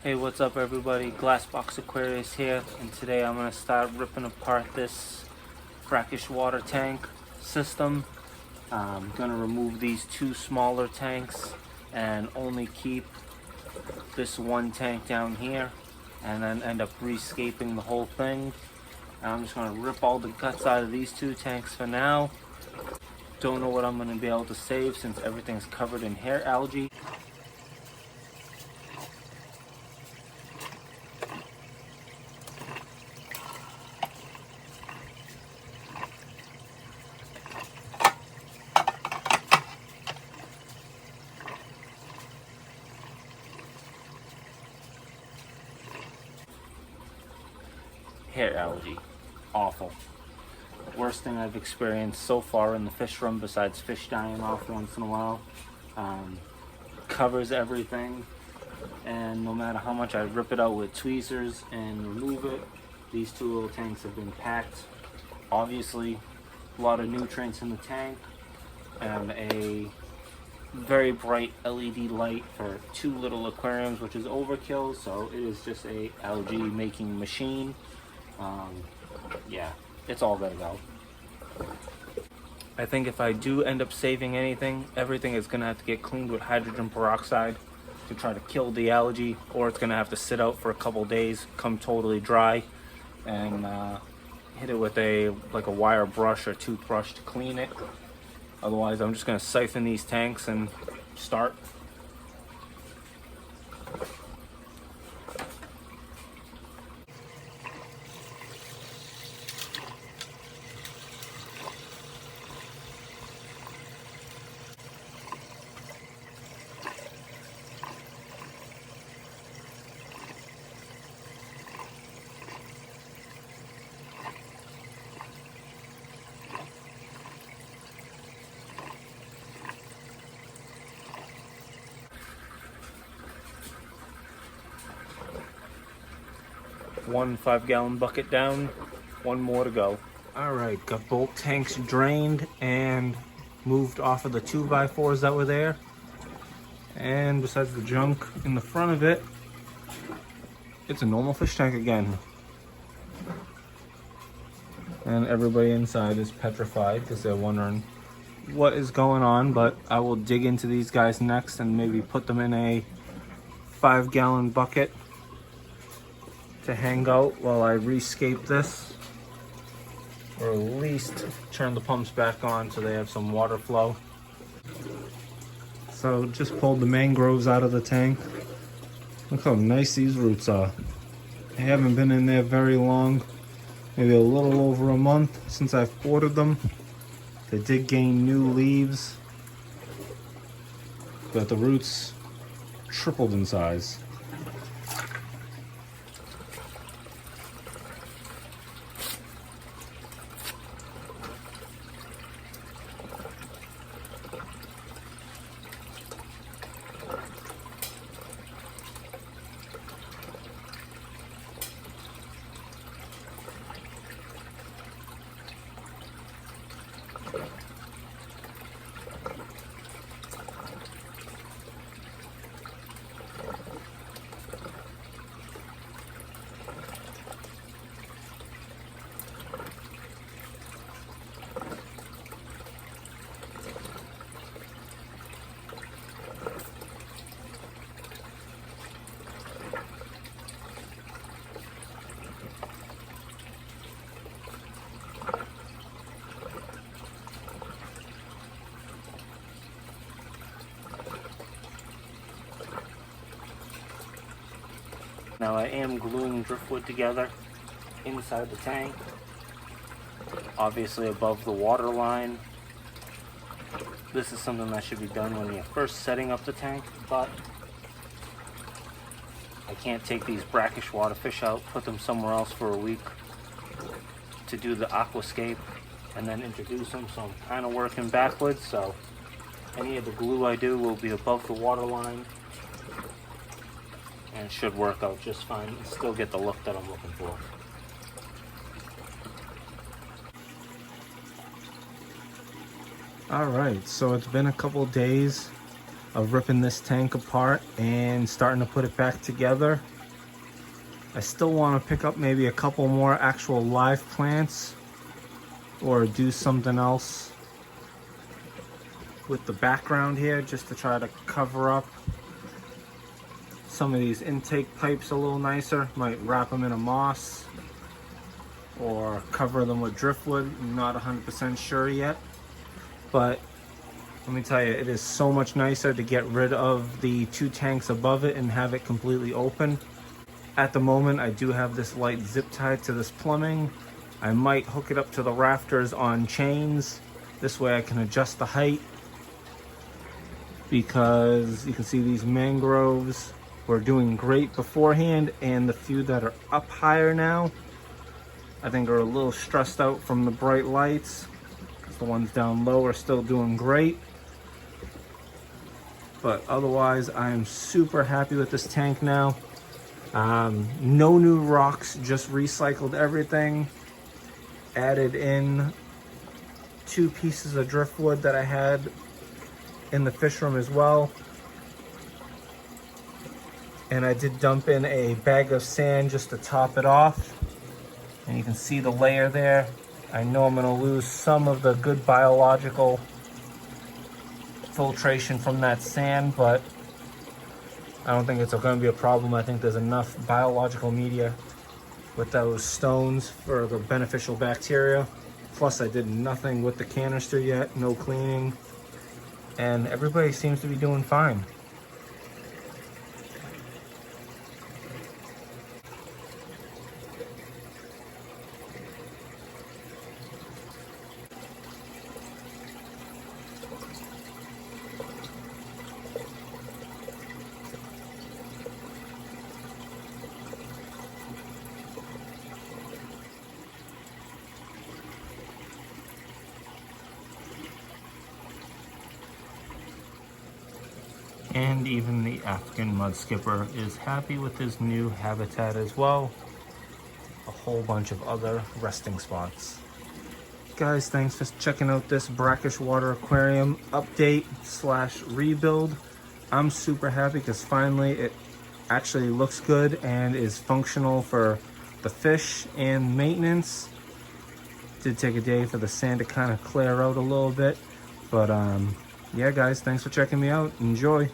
Hey, what's up everybody? Glassbox Aquarius here, and today I'm going to start ripping apart this Brackish water tank system. I'm going to remove these two smaller tanks and only keep this one tank down here, and then end up rescaping the whole thing. And I'm just going to rip all the guts out of these two tanks for now. Don't know what I'm going to be able to save since everything's covered in hair algae. Hair algae, awful. Worst thing I've experienced so far in the fish room, besides fish dying off once in a while. Covers everything, and no matter how much I rip it out with tweezers and remove it, these two little tanks have been packed. Obviously a lot of nutrients in the tank, and a very bright LED light for two little aquariums, which is overkill. So it is just a algae making machine. Yeah, it's all gotta go. I think if I do end up saving anything, everything is gonna have to get cleaned with hydrogen peroxide to try to kill the algae, or it's gonna have to sit out for a couple days, come totally dry, and hit it with a wire brush or toothbrush to clean it. Otherwise, I'm just gonna siphon these tanks and start. One 5-gallon bucket down, one more to go. All right, got both tanks drained and moved off of the 2x4s that were there. And besides the junk in the front of it, it's a normal fish tank again. And everybody inside is petrified because they're wondering what is going on, but I will dig into these guys next and maybe put them in a 5-gallon bucket to hang out while I rescape this, or at least turn the pumps back on so they have some water flow. So just pulled the mangroves out of the tank. Look how nice these roots are. They haven't been in there very long, maybe a little over a month since I've ordered them. They did gain new leaves, but the roots tripled in size. Now I am gluing driftwood together inside the tank, obviously above the water line. This is something that should be done when you're first setting up the tank, but I can't take these brackish water fish out, put them somewhere else for a week to do the aquascape, and then introduce them, so I'm kind of working backwards. So any of the glue I do will be above the water line, and it should work out just fine and still get the look that I'm looking for. Alright, so it's been a couple days of ripping this tank apart and starting to put it back together. I still want to pick up maybe a couple more actual live plants or do something else with the background here just to try to cover up some of these intake pipes a little nicer. Might wrap them in a moss or cover them with driftwood. I'm not 100% sure yet, but let me tell you, it is so much nicer to get rid of the 2 tanks above it and have it completely open. At the moment, I do have this light zip tied to this plumbing. I might hook it up to the rafters on chains. This way I can adjust the height, because you can see these mangroves were doing great beforehand, and the few that are up higher now, I think are a little stressed out from the bright lights, because the ones down low are still doing great. But otherwise, I am super happy with this tank now. No new rocks, just recycled everything. Added in 2 pieces of driftwood that I had in the fish room as well. And I did dump in a bag of sand just to top it off. And you can see the layer there. I know I'm gonna lose some of the good biological filtration from that sand, but I don't think it's going to be a problem. I think there's enough biological media with those stones for the beneficial bacteria. Plus, I did nothing with the canister yet, no cleaning, and everybody seems to be doing fine. And even the African mud skipper is happy with his new habitat as well. A whole bunch of other resting spots. Guys, thanks for checking out this Brackish water aquarium update / rebuild. I'm super happy because finally it actually looks good and is functional for the fish and maintenance. Did take a day for the sand to kind of clear out a little bit, but yeah guys, thanks for checking me out. Enjoy.